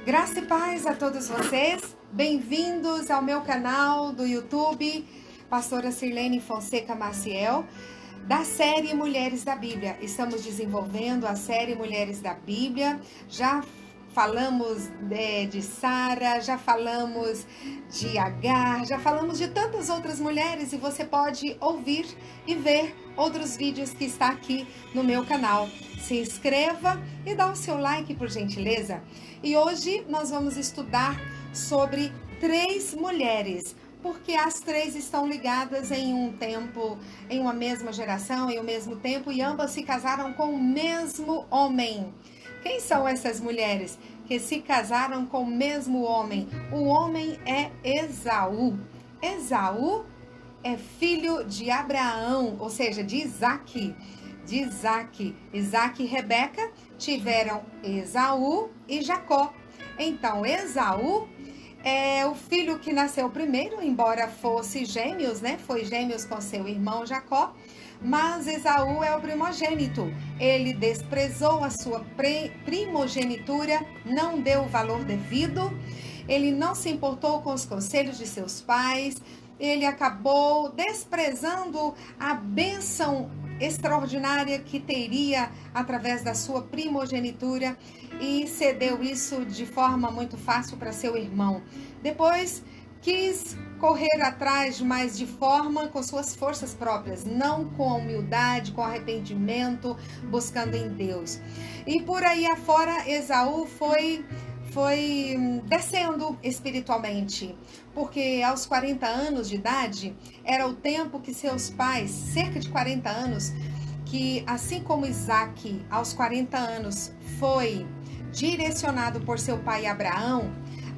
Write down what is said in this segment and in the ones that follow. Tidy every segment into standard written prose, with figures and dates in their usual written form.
Graça e paz a todos vocês, bem-vindos ao meu canal do YouTube, Pastora Sirlene Fonseca Maciel, da série Mulheres da Bíblia. Estamos desenvolvendo a série Mulheres da Bíblia, já falamos de Sara, já falamos de Agar, já falamos de tantas outras mulheres e você pode ouvir e ver outros vídeos que está aqui no meu canal. Se inscreva e dá o seu like, por gentileza. E hoje nós vamos estudar sobre 3 mulheres, porque as 3 estão ligadas em um tempo, em uma mesma geração, em um mesmo tempo, e ambas se casaram com o mesmo homem. Quem são essas mulheres que se casaram com o mesmo homem? O homem é Esaú. Esaú é filho de Abraão, ou seja, de Isaac. Isaac e Rebeca tiveram Esaú e Jacó. Então, Esaú é o filho que nasceu primeiro, embora fosse gêmeos, né? Foi gêmeos com seu irmão Jacó. Mas Esaú é o primogênito. Ele desprezou a sua primogenitura, não deu o valor devido, ele não se importou com os conselhos de seus pais, ele acabou desprezando a bênção extraordinária que teria através da sua primogenitura e cedeu isso de forma muito fácil para seu irmão. Depois quis correr atrás, mas de forma com suas forças próprias, não com humildade, com arrependimento, buscando em Deus. E por aí afora, Esaú foi descendo espiritualmente, porque aos 40 anos de idade, era o tempo que seus pais, cerca de 40 anos, que assim como Isaac, aos 40 anos, foi direcionado por seu pai Abraão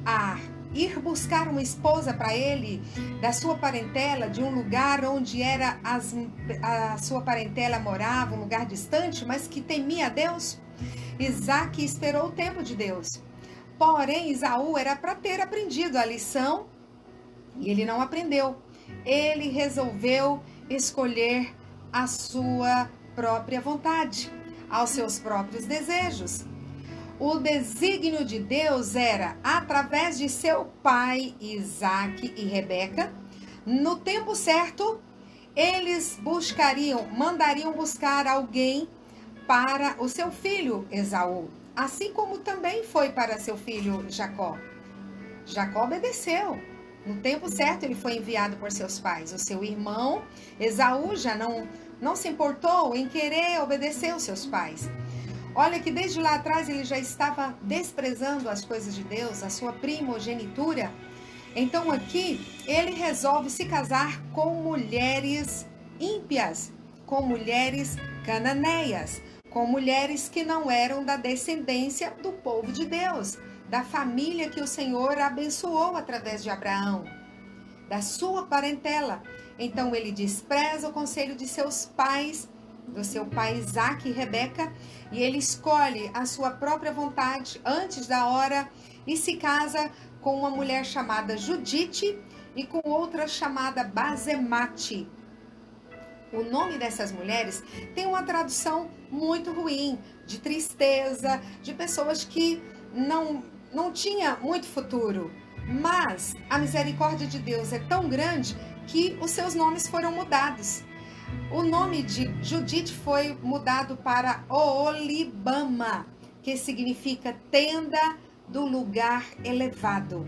a ir buscar uma esposa para ele, da sua parentela, de um lugar onde era a sua parentela morava, um lugar distante, mas que temia a Deus. Isaac esperou o tempo de Deus. Porém, Esaú era para ter aprendido a lição e ele não aprendeu. Ele resolveu escolher a sua própria vontade, aos seus próprios desejos. O desígnio de Deus era, através de seu pai Isaac e Rebeca, no tempo certo, eles mandariam buscar alguém para o seu filho Esaú, assim como também foi para seu filho Jacó. Jacó obedeceu. No tempo certo, ele foi enviado por seus pais. O seu irmão Esaú já não se importou em querer obedecer aos seus pais. Olha que desde lá atrás ele já estava desprezando as coisas de Deus, a sua primogenitura. Então aqui ele resolve se casar com mulheres ímpias, com mulheres cananeias, com mulheres que não eram da descendência do povo de Deus, da família que o Senhor abençoou através de Abraão, da sua parentela. Então ele despreza o conselho de seus pais, do seu pai Isaac e Rebeca, e ele escolhe a sua própria vontade antes da hora e se casa com uma mulher chamada Judite e com outra chamada Basemate. O nome dessas mulheres tem uma tradução muito ruim, de tristeza, de pessoas que não tinha muito futuro. Mas a misericórdia de Deus é tão grande que os seus nomes foram mudados. O nome de Judite foi mudado para Oholibama, que significa tenda do lugar elevado.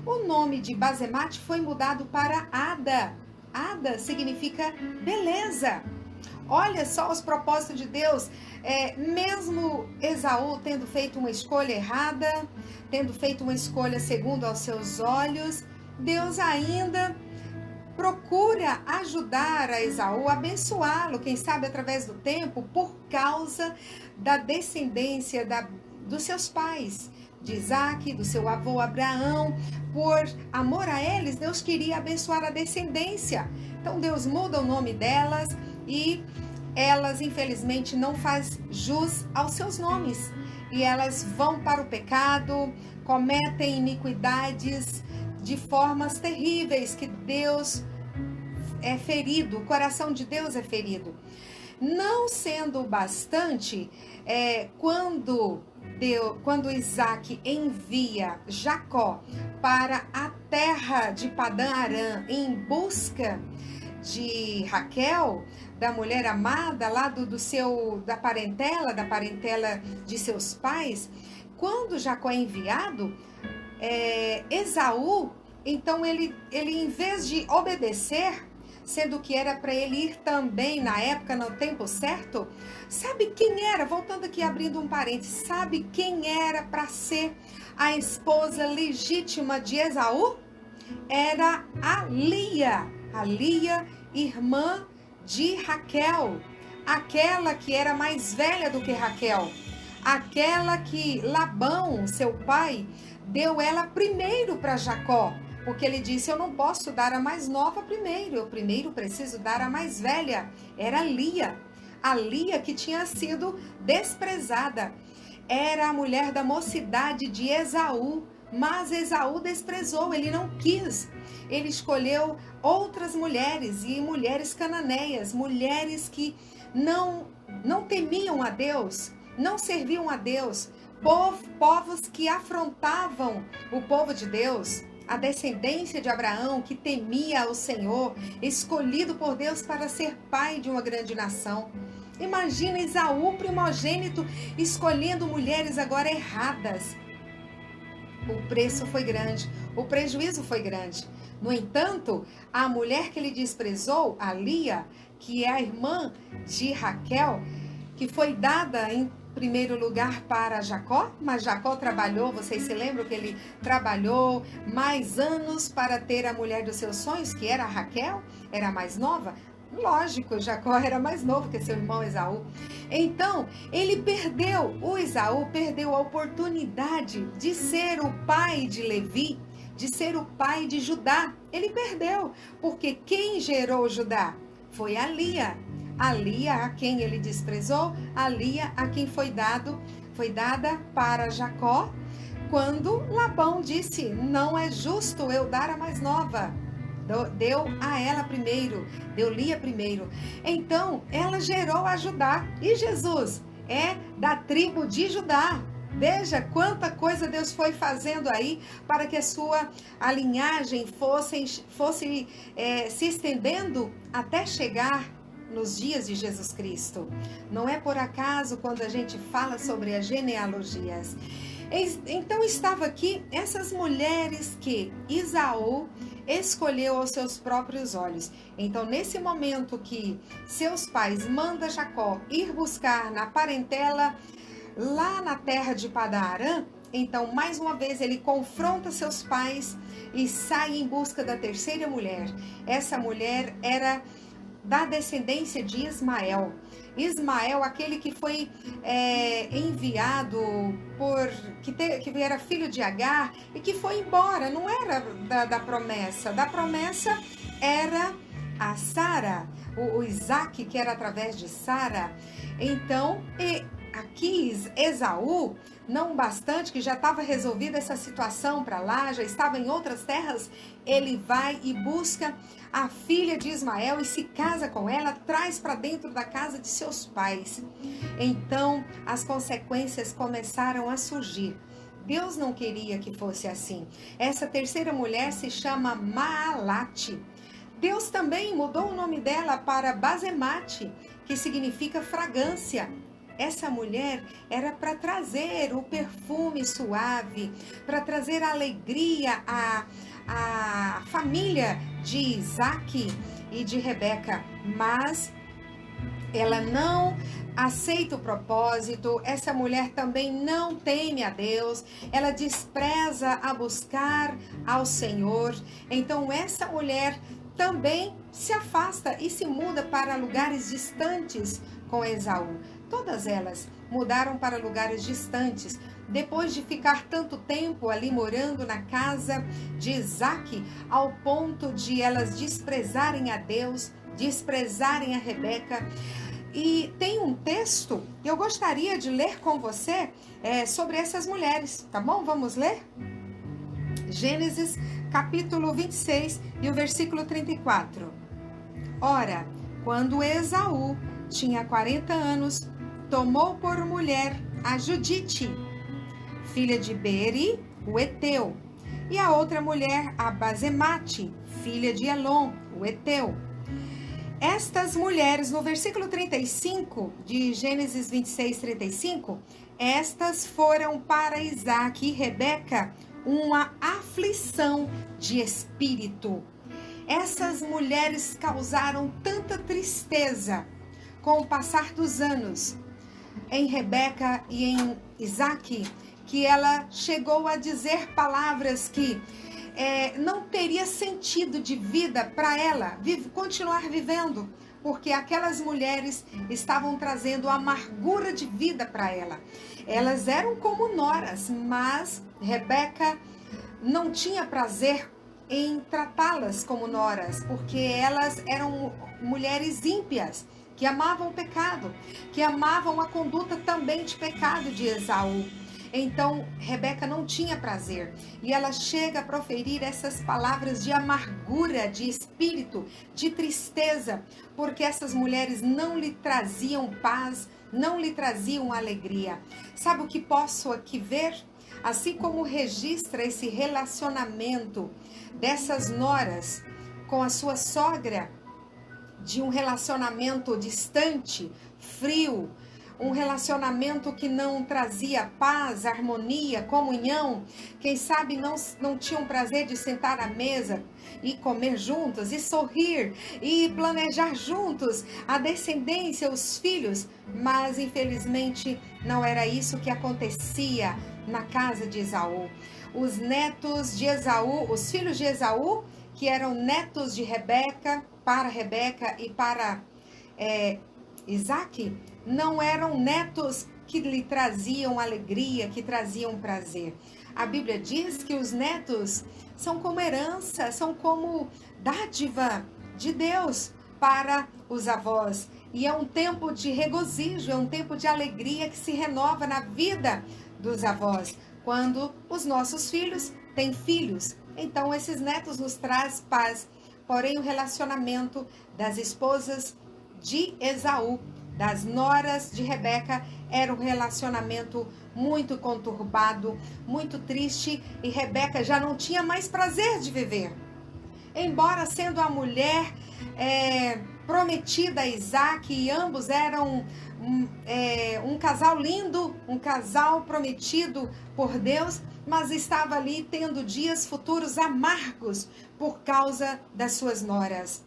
O nome de Basemate foi mudado para Ada. Ada significa beleza. Olha só os propósitos de Deus. Mesmo Esaú tendo feito uma escolha errada, tendo feito uma escolha segundo aos seus olhos, Deus ainda procura ajudar a Esaú, abençoá-lo, quem sabe através do tempo, por causa da descendência dos seus pais, de Isaac, do seu avô Abraão. Por amor a eles, Deus queria abençoar a descendência. Então Deus muda o nome delas e elas, infelizmente, não faz jus aos seus nomes. E elas vão para o pecado, cometem iniquidades de formas terríveis, que Deus é ferido, o coração de Deus é ferido. Não sendo bastante, quando Isaac envia Jacó para a terra de Padã-Arã em busca de Raquel, da mulher amada, lá da parentela de seus pais, quando Jacó é enviado, Esaú, então ele em vez de obedecer, sendo que era para ele ir também na época, no tempo certo, sabe quem era? Voltando aqui, abrindo um parênteses, sabe quem era para ser a esposa legítima de Esaú? Era a Lia, irmã de Raquel, aquela que era mais velha do que Raquel, aquela que Labão, seu pai, deu ela primeiro para Jacó, porque ele disse: eu não posso dar a mais nova primeiro, eu primeiro preciso dar a mais velha. Era a Lia que tinha sido desprezada, era a mulher da mocidade de Esaú, mas Esaú desprezou, ele não quis, ele escolheu outras mulheres, e mulheres cananeias, mulheres que não temiam a Deus, não serviam a Deus, povos que afrontavam o povo de Deus, a descendência de Abraão que temia o Senhor, escolhido por Deus para ser pai de uma grande nação. Imagina Esaú, primogênito, escolhendo mulheres agora erradas. O preço foi grande, o prejuízo foi grande. No entanto, a mulher que ele desprezou, a Lia, que é a irmã de Raquel, que foi dada em primeiro lugar para Jacó, mas Jacó trabalhou, vocês se lembram que ele trabalhou mais anos para ter a mulher dos seus sonhos, que era Raquel, era a mais nova? Lógico, Jacó era mais novo que seu irmão Esaú. Então, o Esaú perdeu a oportunidade de ser o pai de Levi, de ser o pai de Judá. Ele perdeu, porque quem gerou Judá foi a Lia a quem ele desprezou, a Lia a quem foi dada para Jacó, quando Labão disse: não é justo eu dar a mais nova. Deu a ela primeiro, deu Lia primeiro. Então, ela gerou a Judá. E Jesus é da tribo de Judá. Veja quanta coisa Deus foi fazendo aí para que a linhagem fosse se estendendo até chegar nos dias de Jesus Cristo. Não é por acaso quando a gente fala sobre as genealogias. Então estava aqui essas mulheres que Esaú escolheu aos seus próprios olhos. Então, nesse momento que seus pais mandam Jacó ir buscar na parentela lá na terra de Padã-Arã, então mais uma vez ele confronta seus pais e sai em busca da terceira mulher. Essa mulher era da descendência de Ismael. Ismael, aquele que foi enviado que era filho de Agar e que foi embora, não era da promessa. Da promessa era a Sara, o Isaac, que era através de Sara. Então, aqui Esaú, não bastante que já estava resolvida essa situação para lá, já estava em outras terras, ele vai e busca a filha de Ismael e se casa com ela, traz para dentro da casa de seus pais. Então, as consequências começaram a surgir. Deus não queria que fosse assim. Essa terceira mulher se chama Maalate. Deus também mudou o nome dela para Basemate, que significa fragrância. Essa mulher era para trazer o perfume suave, para trazer alegria à família de Isaac e de Rebeca, mas ela não aceita o propósito. Essa mulher também não teme a Deus, ela despreza a buscar ao Senhor. Então essa mulher também se afasta e se muda para lugares distantes com Esaú. Todas elas mudaram para lugares distantes, depois de ficar tanto tempo ali morando na casa de Isaac, ao ponto de elas desprezarem a Deus, desprezarem a Rebeca. E tem um texto que eu gostaria de ler com você sobre essas mulheres, tá bom? Vamos ler? Gênesis capítulo 26 e o versículo 34. Ora, quando Esaú tinha 40 anos, tomou por mulher a Judite, filha de Beeri, o Eteu, e a outra mulher, a Basemate, filha de Elon, o Eteu. Estas mulheres, no versículo 35 de Gênesis 26, 35, estas foram para Isaque e Rebeca uma aflição de espírito. Essas mulheres causaram tanta tristeza com o passar dos anos em Rebeca e em Isaque, que ela chegou a dizer palavras que não teria sentido de vida para ela continuar vivendo, porque aquelas mulheres estavam trazendo amargura de vida para ela. Elas eram como noras, mas Rebeca não tinha prazer em tratá-las como noras, porque elas eram mulheres ímpias, que amavam o pecado, que amavam a conduta também de pecado de Esaú. Então, Rebeca não tinha prazer. E ela chega a proferir essas palavras de amargura, de espírito, de tristeza, porque essas mulheres não lhe traziam paz, não lhe traziam alegria. Sabe o que posso aqui ver? Assim como registra esse relacionamento dessas noras com a sua sogra, de um relacionamento distante, frio, um relacionamento que não trazia paz, harmonia, comunhão. Quem sabe não tinham prazer de sentar à mesa e comer juntos, e sorrir, e planejar juntos a descendência, os filhos. Mas, infelizmente, não era isso que acontecia na casa de Esaú. Os netos de Esaú, os filhos de Esaú, que eram netos de Rebeca, para Rebeca e para Isaque, não eram netos que lhe traziam alegria, que traziam prazer. A Bíblia diz que os netos são como herança, são como dádiva de Deus para os avós. E é um tempo de regozijo, é um tempo de alegria que se renova na vida dos avós. Quando os nossos filhos têm filhos, então esses netos nos trazem paz. Porém, o relacionamento das esposas de Esaú, das noras de Rebeca, era um relacionamento muito conturbado, muito triste, e Rebeca já não tinha mais prazer de viver. Embora sendo a mulher prometida a Isaque, e ambos eram um casal lindo, um casal prometido por Deus, mas estava ali tendo dias futuros amargos por causa das suas noras.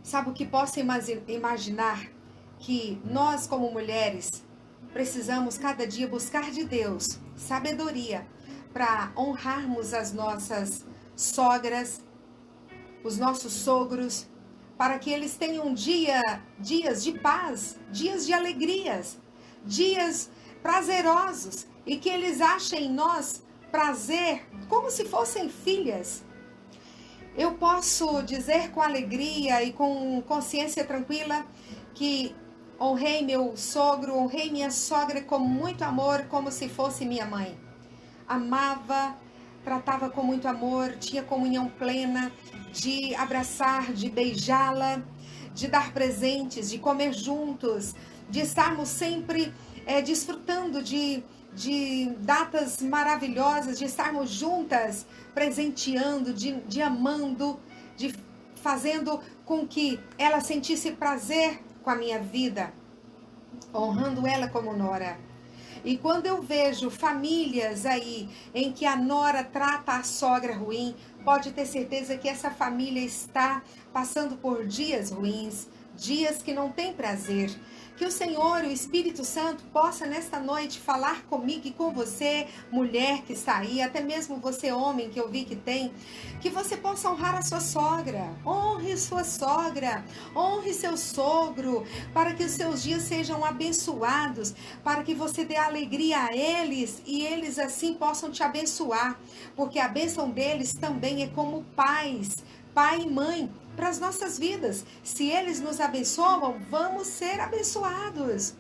Sabe o que posso imaginar? Que nós, como mulheres, precisamos cada dia buscar de Deus sabedoria para honrarmos as nossas sogras, os nossos sogros, para que eles tenham dias de paz, dias de alegrias, dias prazerosos, e que eles achem em nós prazer como se fossem filhas. Eu posso dizer com alegria e com consciência tranquila que honrei meu sogro, honrei minha sogra com muito amor, como se fosse minha mãe. Amava, tratava com muito amor, tinha comunhão plena, de abraçar, de beijá-la, de dar presentes, de comer juntos, de estarmos sempre desfrutando de datas maravilhosas, de estarmos juntas, presenteando, de amando, de fazendo com que ela sentisse prazer com a minha vida, honrando ela como nora. E quando eu vejo famílias aí em que a nora trata a sogra ruim, pode ter certeza que essa família está passando por dias ruins, dias que não tem prazer. Que o Senhor, o Espírito Santo, possa nesta noite falar comigo e com você, mulher que está aí, até mesmo você, homem, que eu vi que tem, que você possa honrar a sua sogra. Honre sua sogra, honre seu sogro, para que os seus dias sejam abençoados, para que você dê alegria a eles e eles assim possam te abençoar, porque a bênção deles também é como pais, pai e mãe, para as nossas vidas. Se eles nos abençoam, vamos ser abençoados.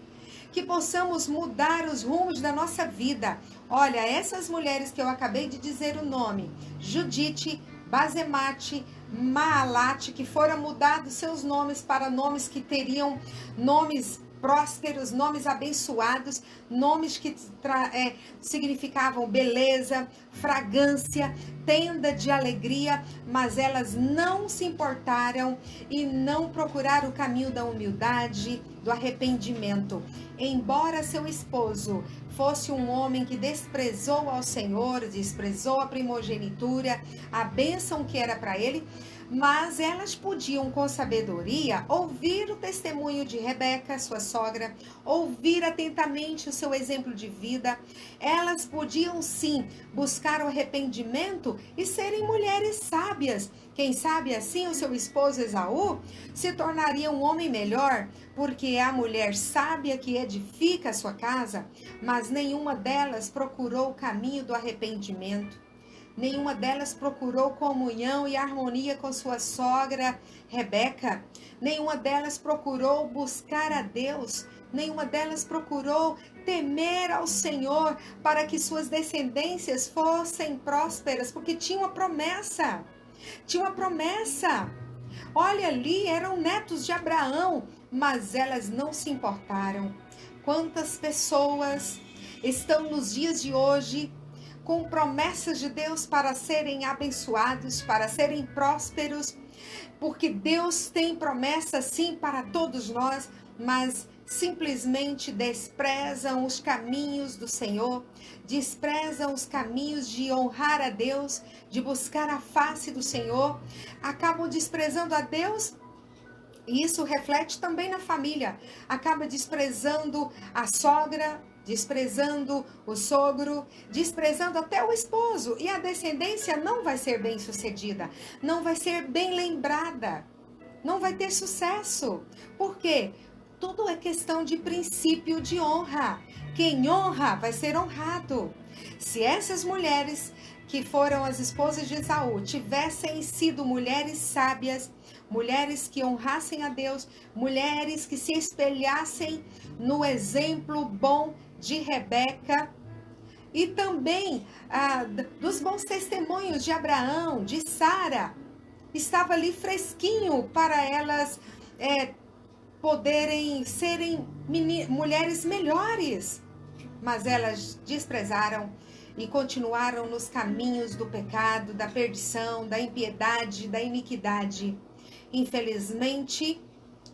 Que possamos mudar os rumos da nossa vida. Olha, essas mulheres que eu acabei de dizer o nome, Judite, Basemate, Maalate, que foram mudados seus nomes para nomes que teriam nomes prósperos, nomes abençoados, nomes que significavam beleza, fragrância, tenda de alegria, mas elas não se importaram e não procuraram o caminho da humildade, do arrependimento. Embora seu esposo fosse um homem que desprezou ao Senhor, desprezou a primogenitura, a bênção que era para ele, mas elas podiam, com sabedoria, ouvir o testemunho de Rebeca, sua sogra, ouvir atentamente o seu exemplo de vida. Elas podiam, sim, buscar o arrependimento e serem mulheres sábias. Quem sabe assim o seu esposo Esaú se tornaria um homem melhor, porque é a mulher sábia que edifica a sua casa, mas nenhuma delas procurou o caminho do arrependimento. Nenhuma delas procurou comunhão e harmonia com sua sogra Rebeca. Nenhuma delas procurou buscar a Deus. Nenhuma delas procurou temer ao Senhor para que suas descendências fossem prósperas, porque tinha uma promessa. Tinha uma promessa. Olha ali, eram netos de Abraão, mas elas não se importaram. Quantas pessoas estão nos dias de hoje com promessas de Deus para serem abençoados, para serem prósperos, porque Deus tem promessa sim para todos nós, mas simplesmente desprezam os caminhos do Senhor, desprezam os caminhos de honrar a Deus, de buscar a face do Senhor, acabam desprezando a Deus. E isso reflete também na família. Acaba desprezando a sogra, desprezando o sogro, desprezando até o esposo. E a descendência não vai ser bem sucedida, não vai ser bem lembrada, não vai ter sucesso. Por quê? Tudo é questão de princípio de honra. Quem honra vai ser honrado. Se essas mulheres que foram as esposas de Esaú tivessem sido mulheres sábias, mulheres que honrassem a Deus, mulheres que se espelhassem no exemplo bom de Rebeca e também dos bons testemunhos de Abraão, de Sara, estava ali fresquinho para elas poderem serem mulheres melhores, mas elas desprezaram e continuaram nos caminhos do pecado, da perdição, da impiedade, da iniquidade. Infelizmente,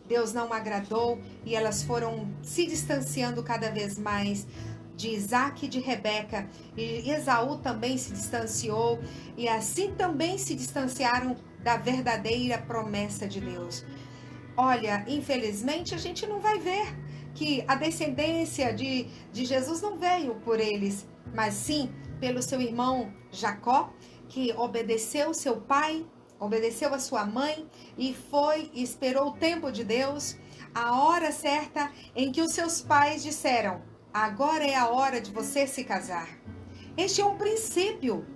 Deus não agradou e elas foram se distanciando cada vez mais de Isaac e de Rebeca. E Esaú também se distanciou e assim também se distanciaram da verdadeira promessa de Deus. Olha, infelizmente a gente não vai ver que a descendência de Jesus não veio por eles, mas sim pelo seu irmão Jacó, que obedeceu seu pai, obedeceu a sua mãe e esperou o tempo de Deus, a hora certa em que os seus pais disseram: agora é a hora de você se casar. Este é um princípio.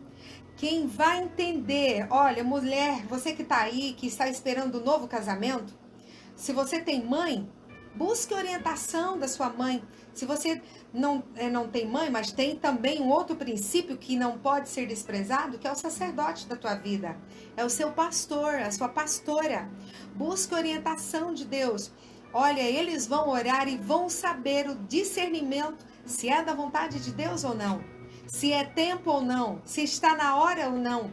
Quem vai entender, olha, mulher, você que está aí, que está esperando um novo casamento, se você tem mãe, busque orientação da sua mãe. Se você não tem mãe, mas tem também um outro princípio que não pode ser desprezado, que é o sacerdote da tua vida. É o seu pastor, a sua pastora. Busque orientação de Deus. Olha, eles vão orar e vão saber o discernimento, se é da vontade de Deus ou não. Se é tempo ou não. Se está na hora ou não.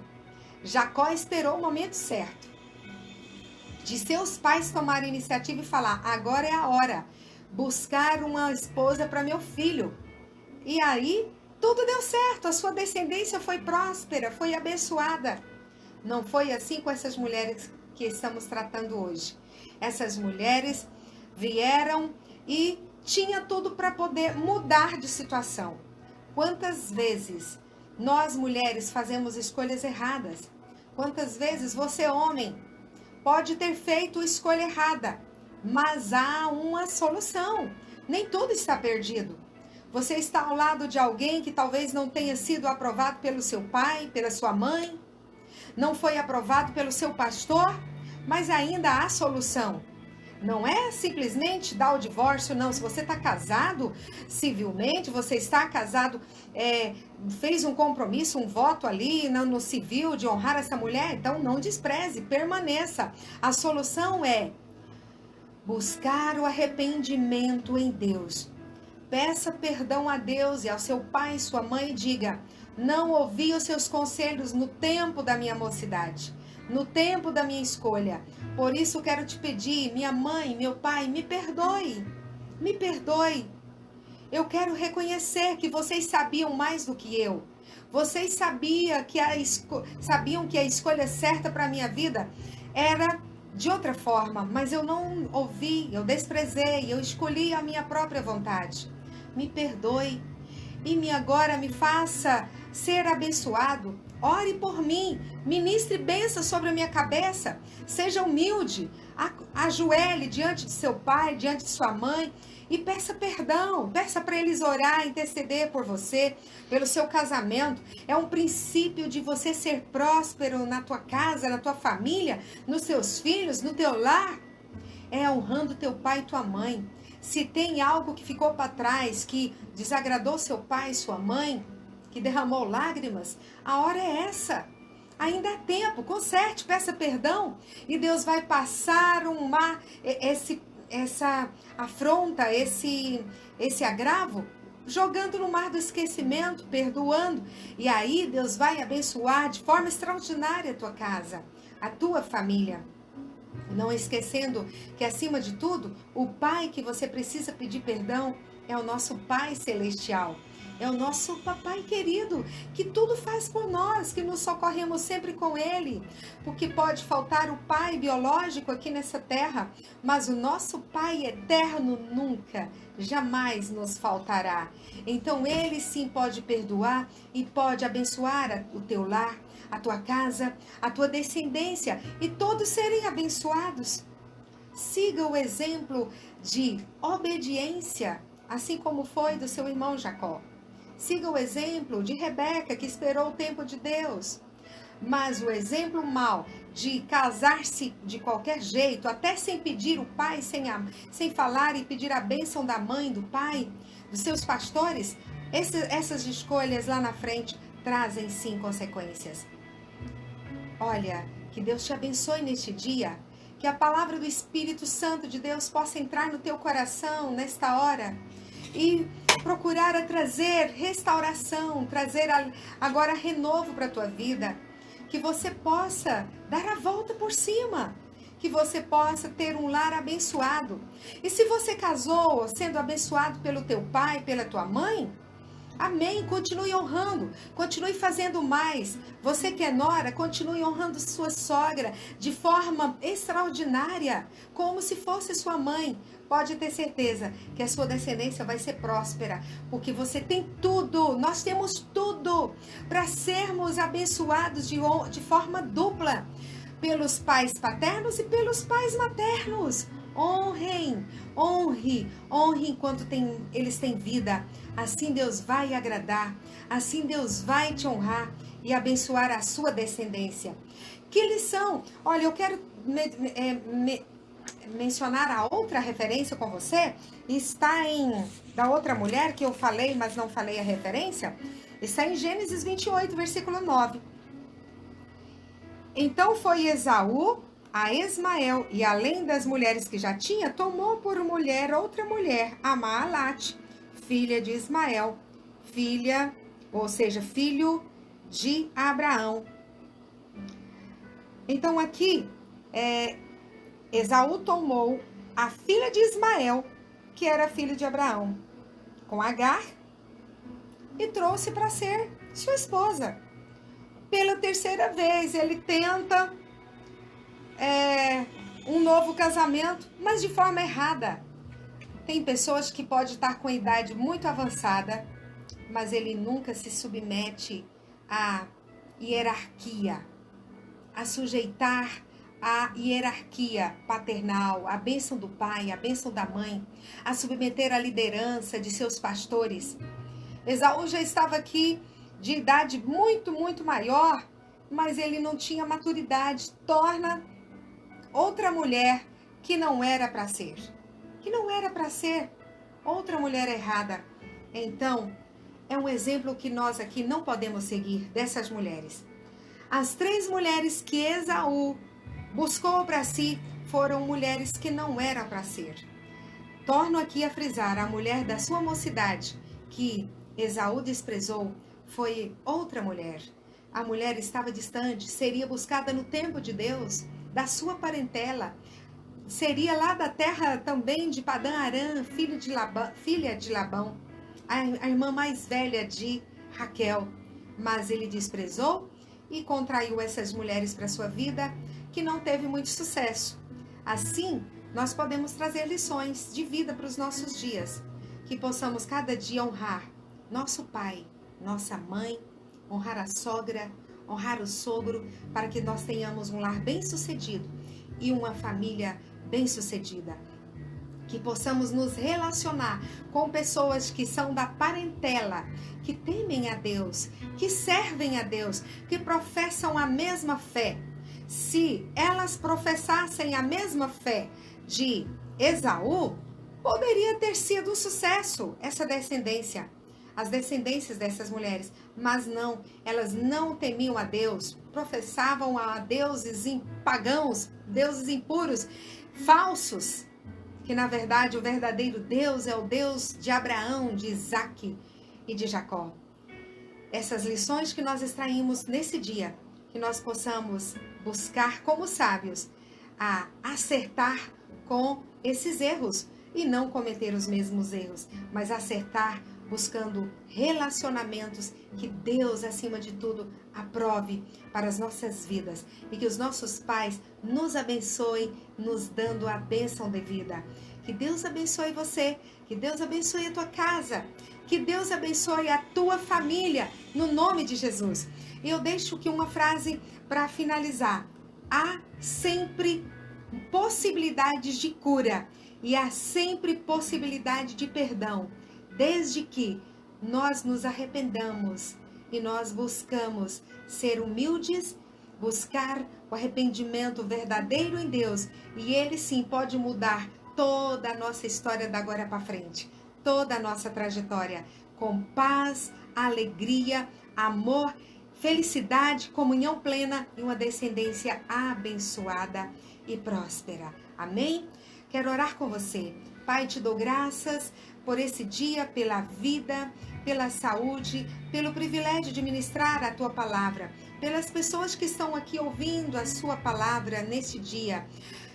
Jacó esperou o momento certo de seus pais tomarem iniciativa e falar: agora é a hora, buscar uma esposa para meu filho. E aí, tudo deu certo, a sua descendência foi próspera, foi abençoada. Não foi assim com essas mulheres que estamos tratando hoje. Essas mulheres vieram e tinha tudo para poder mudar de situação. Quantas vezes nós mulheres fazemos escolhas erradas? Quantas vezes você, homem, pode ter feito escolha errada, mas há uma solução. Nem tudo está perdido. Você está ao lado de alguém que talvez não tenha sido aprovado pelo seu pai, pela sua mãe, não foi aprovado pelo seu pastor, mas ainda há solução. Não é simplesmente dar o divórcio, não. Se você está casado civilmente, você está casado, fez um compromisso, um voto ali no civil de honrar essa mulher, então não despreze, permaneça. A solução é buscar o arrependimento em Deus. Peça perdão a Deus e ao seu pai e sua mãe e diga: não ouvi os seus conselhos no tempo da minha mocidade, no tempo da minha escolha. Por isso quero te pedir, minha mãe, meu pai, me perdoe. Me perdoe. Eu quero reconhecer que vocês sabiam mais do que eu. Vocês sabiam que a escolha certa para a minha vida era de outra forma, mas eu não ouvi, eu desprezei, eu escolhi a minha própria vontade. Me perdoe e agora me faça ser abençoado. Ore por mim, ministre bênção sobre a minha cabeça. Seja humilde, ajoelhe diante de seu pai, diante de sua mãe e peça perdão. Peça para eles orar, interceder por você, pelo seu casamento. É um princípio de você ser próspero na tua casa, na tua família, nos seus filhos, no teu lar. É honrando teu pai e tua mãe. Se tem algo que ficou para trás, que desagradou seu pai e sua mãe, que derramou lágrimas, a hora é essa. Ainda há tempo, conserte, peça perdão e Deus vai passar essa afronta, esse agravo, jogando no mar do esquecimento, perdoando. E aí Deus vai abençoar de forma extraordinária a tua casa, a tua família. Não esquecendo que, acima de tudo, o Pai que você precisa pedir perdão é o nosso Pai Celestial. É o nosso papai querido, que tudo faz por nós, que nos socorremos sempre com Ele. Porque pode faltar o pai biológico aqui nessa terra, mas o nosso Pai eterno nunca, jamais nos faltará. Então Ele sim pode perdoar e pode abençoar o teu lar, a tua casa, a tua descendência e todos serem abençoados. Siga o exemplo de obediência, assim como foi do seu irmão Jacó. Siga o exemplo de Rebeca, que esperou o tempo de Deus. Mas o exemplo mau de casar-se de qualquer jeito, até sem pedir o pai, sem falar e pedir a bênção da mãe, do pai, dos seus pastores, essas escolhas lá na frente trazem sim consequências. Olha, que Deus te abençoe neste dia, que a palavra do Espírito Santo de Deus possa entrar no teu coração nesta hora e procurar trazer restauração, trazer agora renovo para a tua vida, que você possa dar a volta por cima, que você possa ter um lar abençoado. E se você casou sendo abençoado pelo teu pai, pela tua mãe, amém, continue honrando, continue fazendo mais. Você que é nora, continue honrando sua sogra de forma extraordinária, como se fosse sua mãe. Pode ter certeza que a sua descendência vai ser próspera, porque você tem tudo, nós temos tudo para sermos abençoados de forma dupla, pelos pais paternos e pelos pais maternos. Honre enquanto eles têm vida. Assim Deus vai agradar, assim Deus vai te honrar e abençoar a sua descendência. Que lição! Olha, eu quero mencionar a outra referência com você. Está da outra mulher que eu falei, mas não falei a referência. Está em Gênesis 28, versículo 9. Então foi Esaú a Ismael, e além das mulheres que já tinha, tomou por mulher outra mulher, a Maalate, filha de Ismael, filho de Abraão. Então aqui, Esaú tomou a filha de Ismael, que era filho de Abraão, com Agar, e trouxe para ser sua esposa. Pela terceira vez, ele tenta um novo casamento, mas de forma errada. Tem pessoas que podem estar com a idade muito avançada, mas ele nunca se submete à hierarquia, a sujeitar a hierarquia paternal, a bênção do pai, a bênção da mãe, a submeter a liderança de seus pastores. Esaú já estava aqui de idade muito, muito maior, mas ele não tinha maturidade. Torna outra mulher que não era para ser. Que não era para ser outra mulher errada. Então, é um exemplo que nós aqui não podemos seguir dessas mulheres. As 3 mulheres que Esaú buscou para si foram mulheres que não eram para ser. Torno aqui a frisar, a mulher da sua mocidade, que Esaú desprezou, foi outra mulher. A mulher estava distante, seria buscada no tempo de Deus, da sua parentela. Seria lá da terra também de Padã Arã, filha de Labão, a irmã mais velha de Raquel. Mas ele desprezou e contraiu essas mulheres para sua vida, que não teve muito sucesso. Assim, nós podemos trazer lições de vida para os nossos dias, que possamos cada dia honrar nosso pai, nossa mãe, honrar a sogra, honrar o sogro, para que nós tenhamos um lar bem-sucedido e uma família bem-sucedida. Que possamos nos relacionar com pessoas que são da parentela, que temem a Deus, que servem a Deus, que professam a mesma fé. Se elas professassem a mesma fé de Esaú, poderia ter sido um sucesso essa descendência, as descendências dessas mulheres, mas não, elas não temiam a Deus, professavam a deuses pagãos, deuses impuros, falsos, que na verdade o verdadeiro Deus é o Deus de Abraão, de Isaque e de Jacó. Essas lições que nós extraímos nesse dia, que nós possamos buscar como sábios a acertar com esses erros e não cometer os mesmos erros, mas acertar buscando relacionamentos que Deus, acima de tudo, aprove para as nossas vidas e que os nossos pais nos abençoem, nos dando a bênção de vida. Que Deus abençoe você, que Deus abençoe a tua casa, que Deus abençoe a tua família, no nome de Jesus. E eu deixo aqui uma frase para finalizar. Há sempre possibilidades de cura e há sempre possibilidade de perdão, desde que nós nos arrependamos e nós buscamos ser humildes, buscar o arrependimento verdadeiro em Deus, e Ele sim pode mudar toda a nossa história da agora para frente, toda a nossa trajetória, com paz, alegria, amor, felicidade, comunhão plena e uma descendência abençoada e próspera. Amém? Quero orar com você. Pai, te dou graças por esse dia, pela vida, pela saúde, pelo privilégio de ministrar a tua palavra, pelas pessoas que estão aqui ouvindo a sua palavra neste dia.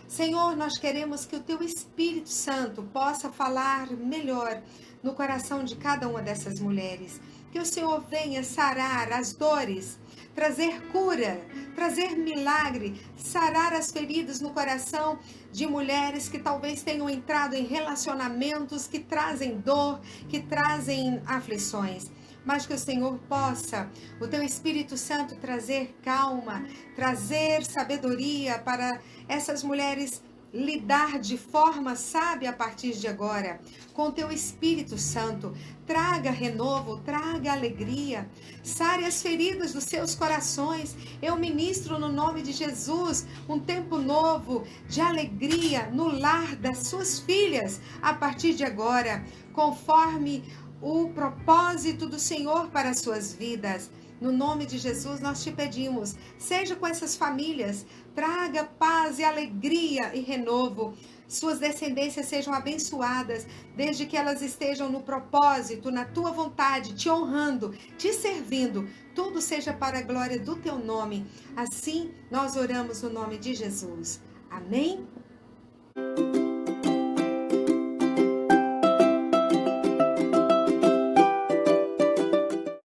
Senhor, nós queremos que o teu Espírito Santo possa falar melhor no coração de cada uma dessas mulheres. Que o Senhor venha sarar as dores, trazer cura, trazer milagre, sarar as feridas no coração de mulheres que talvez tenham entrado em relacionamentos que trazem dor, que trazem aflições. Mas que o Senhor possa, o teu Espírito Santo, trazer calma, trazer sabedoria para essas mulheres lidar de forma sábia a partir de agora. Com o teu Espírito Santo, traga renovo, traga alegria, sare as feridas dos seus corações. Eu ministro no nome de Jesus um tempo novo de alegria no lar das suas filhas a partir de agora, conforme o propósito do Senhor para as suas vidas. No nome de Jesus nós te pedimos, seja com essas famílias, traga paz e alegria e renovo. Suas descendências sejam abençoadas, desde que elas estejam no propósito, na tua vontade, te honrando, te servindo. Tudo seja para a glória do teu nome. Assim nós oramos no nome de Jesus. Amém?